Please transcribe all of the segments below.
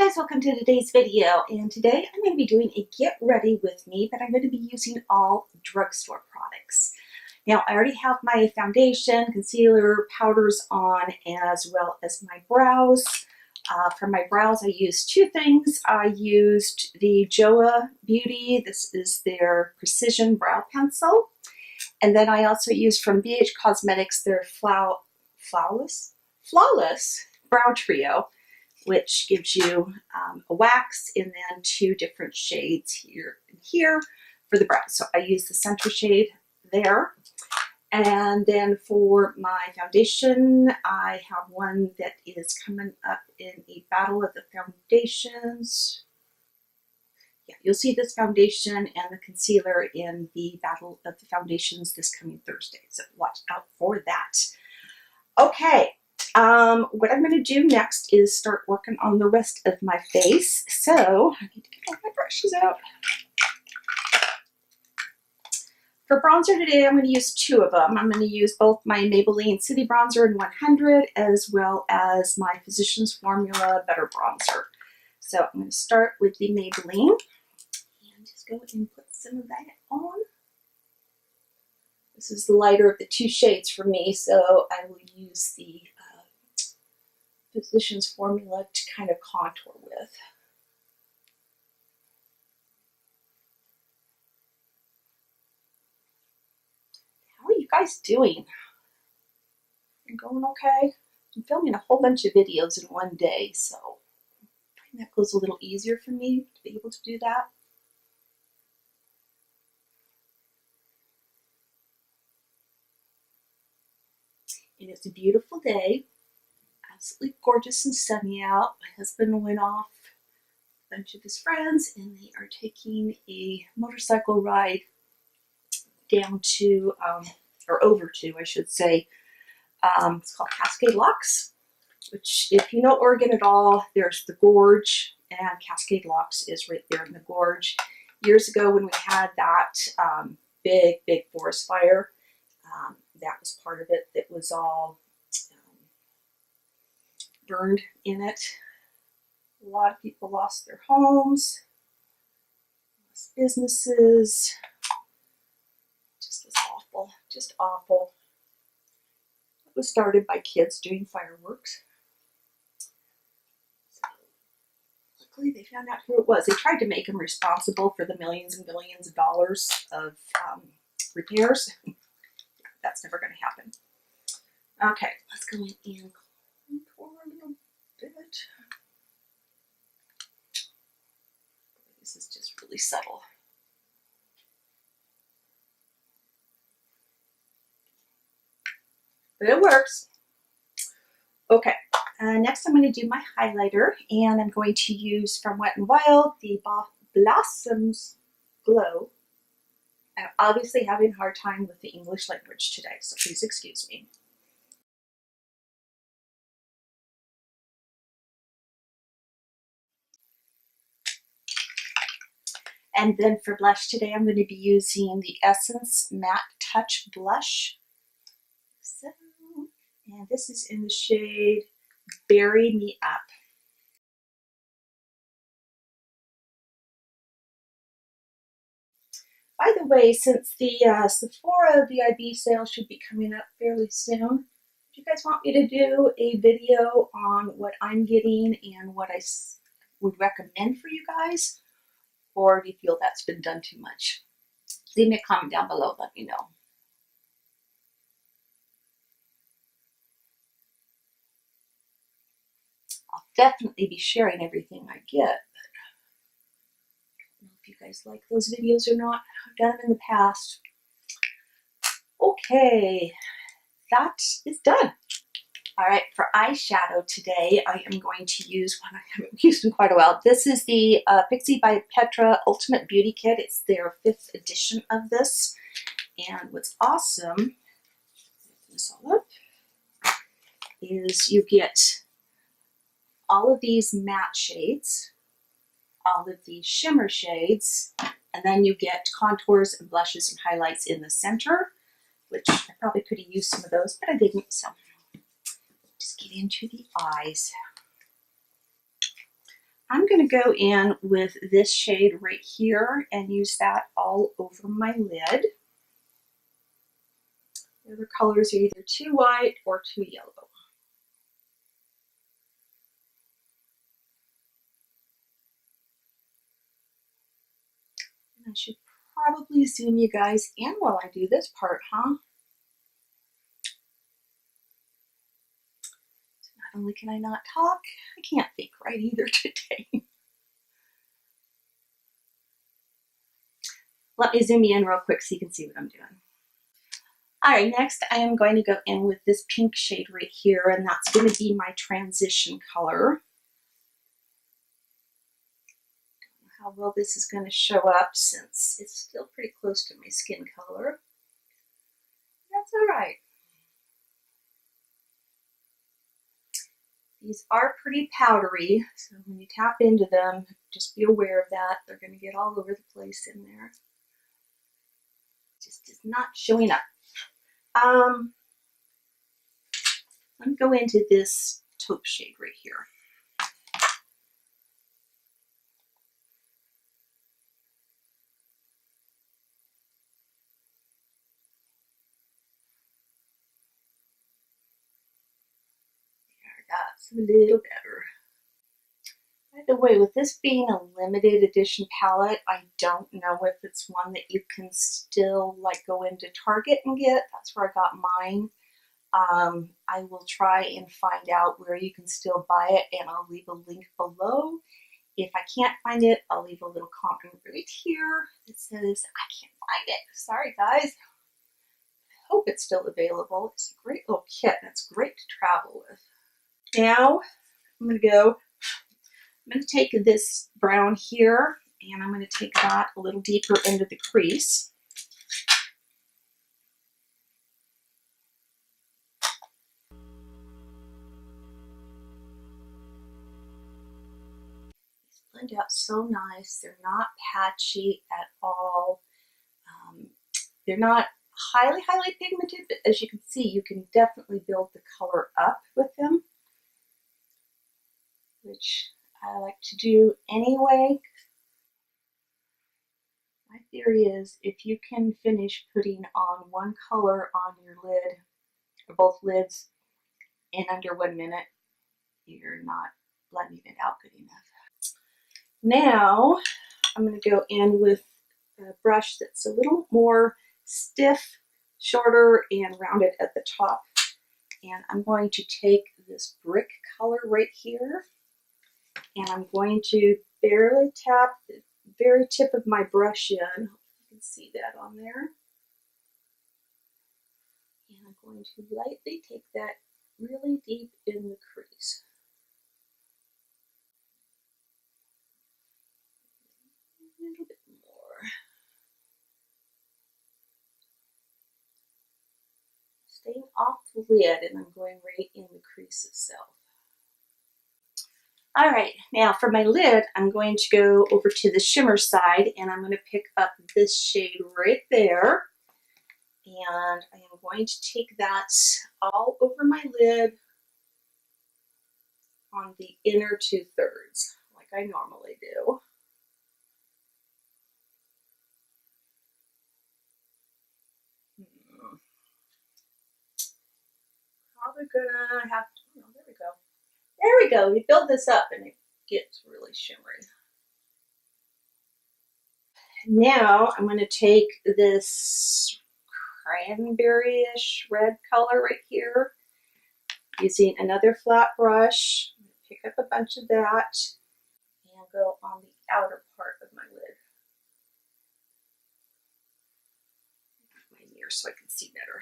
guys, welcome to today's video, and today I'm going to be doing a get ready with me, but I'm going to be using all drugstore products. Now I already have my foundation, concealer, powders on, as well as my brows. For my brows I used two things. I used the KarenReneBeauty, this is their Precision Brow Pencil, and then I also used from BH Cosmetics their Flawless Brow Trio, which gives you a wax and then two different shades here and here for the brows. So I use the center shade there. And then for my foundation, I have one that is coming up in a battle of the foundations. Yeah, you'll see this foundation and the concealer in the battle of the foundations this coming Thursday. So watch out for that. Okay. What I'm going to do next is start working on the rest of my face. So I need to get all my brushes out. For bronzer today, I'm going to use two of them. I'm going to use both my Maybelline City Bronzer in 100 as well as my Physicians Formula Better Bronzer. So I'm going to start with the Maybelline and just go and put some of that on. This is the lighter of the two shades for me, so I will use the Physicians Formula to kind of contour with. How are you guys doing? I'm going okay? I'm filming a whole bunch of videos in one day, so I find that goes a little easier for me to be able to do that. And it's a beautiful day. Absolutely gorgeous and sunny out. My husband went off with a bunch of his friends and they are taking a motorcycle ride down to, or over to, I should say, it's called Cascade Locks, which if you know Oregon at all, there's the gorge and Cascade Locks is right there in the gorge. Years ago when we had that big forest fire, that was part of it. That was all burned in it. A lot of people lost their homes, lost businesses. Just was awful, just awful. It was started by kids doing fireworks. So, luckily they found out who it was. They tried to make him responsible for the millions and billions of dollars of repairs. That's never going to happen. Okay, let's go in and contour a little bit. This is just really subtle. But it works. Okay, next I'm going to do my highlighter, and I'm going to use from Wet n Wild the Blossoms Glow. I'm obviously having a hard time with the English language today, so please excuse me. And then for blush today, I'm going to be using the Essence Matte Touch Blush. So, and this is in the shade Bury Me Up. By the way, since the Sephora VIB sale should be coming up fairly soon, do you guys want me to do a video on what I'm getting and what I would recommend for you guys? Or do you feel that's been done too much? Leave me a comment down below, let me know. I'll definitely be sharing everything I get. I don't know if you guys like those videos or not. I've done them in the past. Okay, that is done. All right, for eyeshadow today, I am going to use one I haven't used in quite a while. This is the Pixie by Petra Ultimate Beauty Kit. It's their 5th edition of this. And what's awesome, this all up, is you get all of these matte shades, all of these shimmer shades, and then you get contours and blushes and highlights in the center, which I probably could have used some of those, but I didn't, so just get into the eyes. I'm going to go in with this shade right here and use that all over my lid. The other colors are either too white or too yellow. And I should probably zoom you guys in while I do this part, huh? So not only can I not talk, I can't think right either today. Let me zoom you in real quick so you can see what I'm doing. All right, next I am going to go in with this pink shade right here, and that's going to be my transition color. Don't know how well this is going to show up since it's still pretty close to my skin color. That's all right. These are pretty powdery, so when you tap into them, just be aware of that. They're going to get all over the place in there. Just is not showing up. Let me go into this taupe shade right here. There, that's a little better. By the way, with this being a limited edition palette, I don't know if it's one that you can still like go into Target and get. That's where I got mine. I will try and find out where you can still buy it, and I'll leave a link below. If I can't find it, I'll leave a little comment right here that says I can't find it. Sorry guys. I hope it's still available. It's a great little kit and it's great to travel with. Now I'm going to take this brown here and I'm going to take that a little deeper into the crease. These blend out so nice. They're not patchy at all. They're not highly pigmented, but as you can see, you can definitely build the color up with them, which I like to do anyway. My theory is if you can finish putting on one color on your lid, or both lids, in under 1 minute, you're not blending it out good enough. Now, I'm going to go in with a brush that's a little more stiff, shorter, and rounded at the top. And I'm going to take this brick color right here, and I'm going to barely tap the very tip of my brush in. You can see that on there. And I'm going to lightly take that really deep in the crease. A little bit more. Staying off the lid, and I'm going right in the crease itself. All right, now for my lid, I'm going to go over to the shimmer side, and I'm going to pick up this shade right there. And I am going to take that all over my lid on the inner 2/3, like I normally do. Probably gonna have to, oh, there we go. There we go, we build this up and it gets really shimmery. Now I'm going to take this cranberry-ish red color right here, using another flat brush. I'm going to pick up a bunch of that and go on the outer part of my lid. My mirror so I can see better.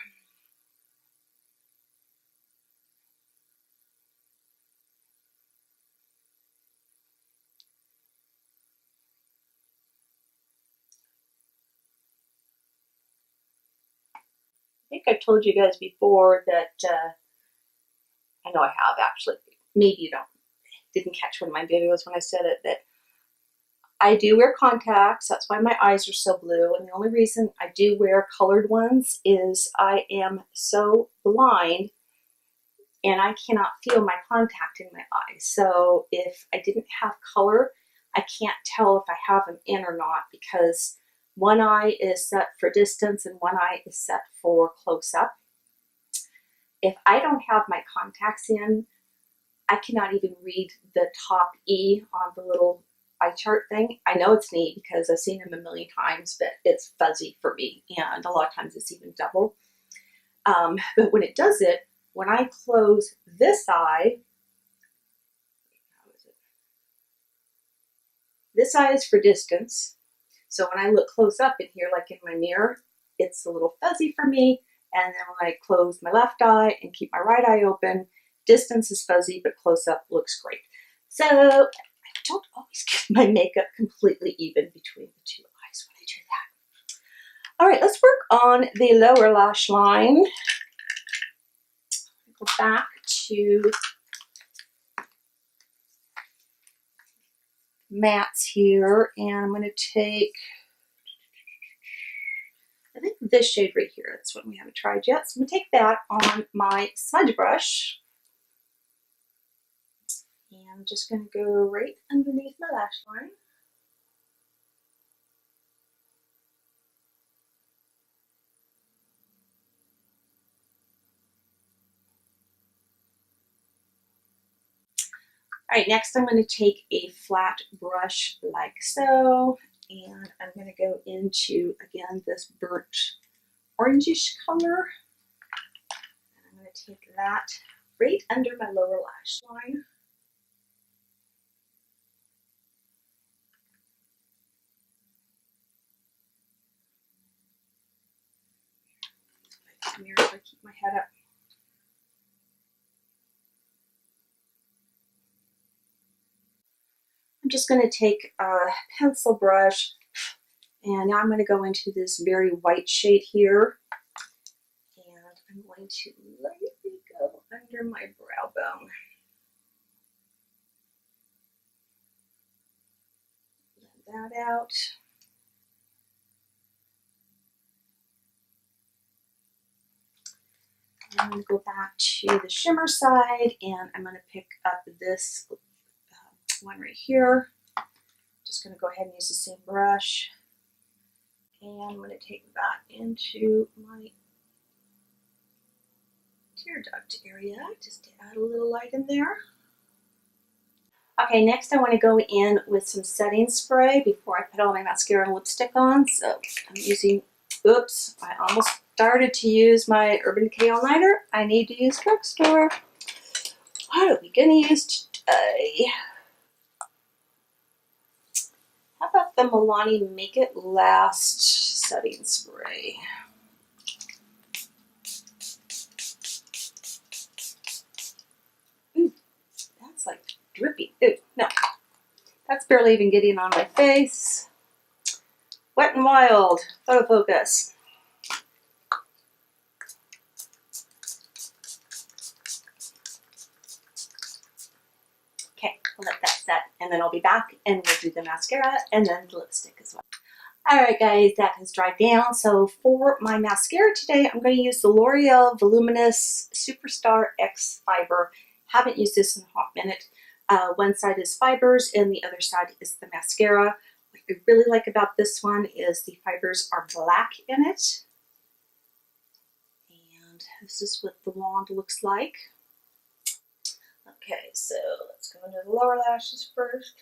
I think I told you guys before that, I know I have actually, maybe you didn't catch one of my videos when I said it, that I do wear contacts. That's why my eyes are so blue. And the only reason I do wear colored ones is I am so blind and I cannot feel my contact in my eye. So if I didn't have color, I can't tell if I have them in or not, because one eye is set for distance and one eye is set for close up. If I don't have my contacts in, I cannot even read the top E on the little eye chart thing. I know it's an E because I've seen them a million times, but it's fuzzy for me, and a lot of times it's even double. But when it does it, when I close this eye, this eye is for distance. So when I look close up in here, like in my mirror, it's a little fuzzy for me. And then when I close my left eye and keep my right eye open, distance is fuzzy, but close up looks great. So I don't always get my makeup completely even between the two eyes when I do that. All right, let's work on the lower lash line. Go back to mattes here, and I'm going to take, I think this shade right here. That's one we haven't tried yet. So I'm going to take that on my smudge brush. And I'm just going to go right underneath my lash line. All right, next I'm going to take a flat brush like so, and I'm going to go into, again, this burnt orangish color. And I'm going to take that right under my lower lash line. Mirror so I keep my head up. I'm just going to take a pencil brush, and now I'm going to go into this very white shade here, and I'm going to lightly go under my brow bone. Blend that out. And I'm going to go back to the shimmer side, and I'm going to pick up this one right here. Just going to go ahead and use the same brush, and I'm going to take that into my tear duct area just to add a little light in there. Okay, next I want to go in with some setting spray before I put all my mascara and lipstick on. So I'm using, oops, I almost started to use my Urban Decay All-Nighter. I need to use Drugstore. What are we going to use today? How about the Milani Make It Last setting spray? Ooh, that's like drippy. Ooh, no, that's barely even getting on my face. Wet and Wild, photo focus. Okay, we'll let that set, and then I'll be back and we'll do the mascara and then the lipstick as well. Alright guys, that has dried down. So for my mascara today, I'm going to use the L'Oreal Voluminous Superstar X Fiber. Haven't used this in a hot minute. One side is fibers and the other side is the mascara. What I really like about this one is the fibers are black in it. And this is what the wand looks like. Okay, so let's go into the lower lashes first.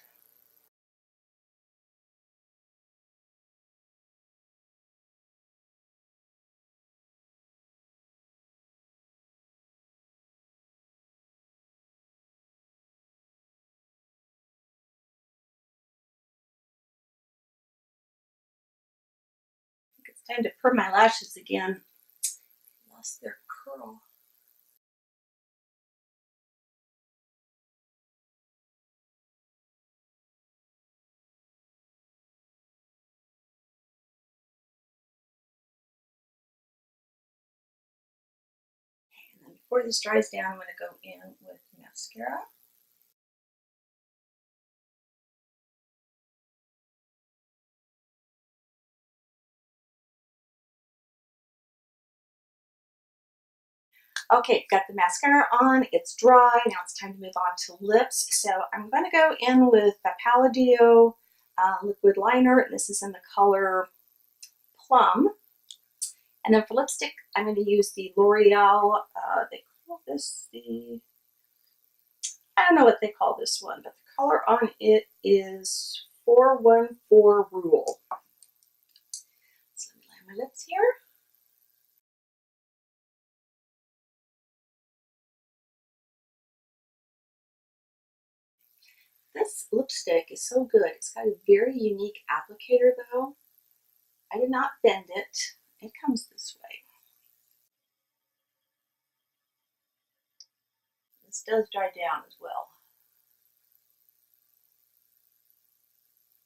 It's time to perm my lashes again. Lost their curl. And then before this dries down, I'm going to go in with mascara. Okay, got the mascara on, it's dry, now it's time to move on to lips. So I'm going to go in with the Palladio liquid liner. This is in the color Plum. And then for lipstick, I'm going to use the L'Oreal, they call this the, I don't know what they call this one, but the color on it is 414 Rule. So let me lay my lips here. This lipstick is so good. It's got a very unique applicator though. I did not bend it. It comes this way. This does dry down as well.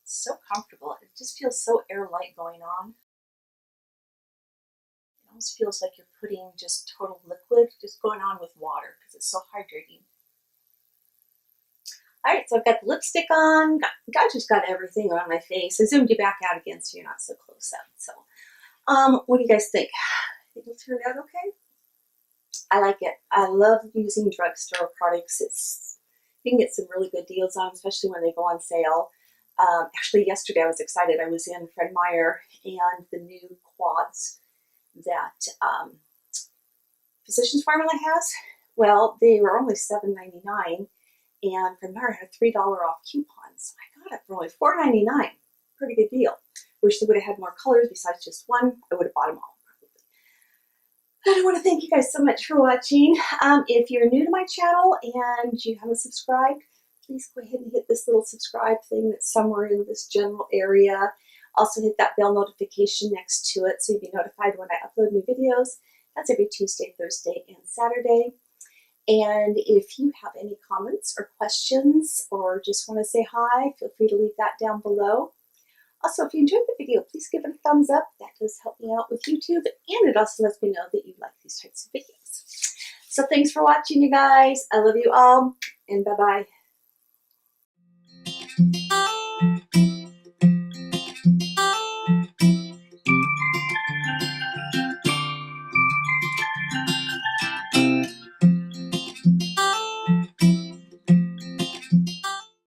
It's so comfortable. It just feels so air-light going on. It almost feels like you're putting just total liquid just going on with water because it's so hydrating. All right, so I've got the lipstick on. God just got everything on my face. I zoomed you back out again so you're not so close up. So, what do you guys think? Think it'll turn out okay? I like it. I love using drugstore products. You can get some really good deals on, especially when they go on sale. Actually, yesterday I was excited. I was in Fred Meyer and the new quads that Physicians Formula has. Well, they were only $7.99. And Fred Meyer had a $3 off coupon, so I got it for only $4.99. Pretty good deal. Wish they would have had more colors besides just one. I would have bought them all, probably. I want to thank you guys so much for watching. If you're new to my channel and you haven't subscribed, please go ahead and hit this little subscribe thing that's somewhere in this general area. Also hit that bell notification next to it so you'll be notified when I upload new videos. That's every Tuesday, Thursday, and Saturday. And if you have any comments or questions or just want to say hi, feel free to leave that down below. Also, if you enjoyed the video, please give it a thumbs up. That does help me out with YouTube, and it also lets me know that you like these types of videos. So thanks for watching, you guys. I love you all, and bye-bye.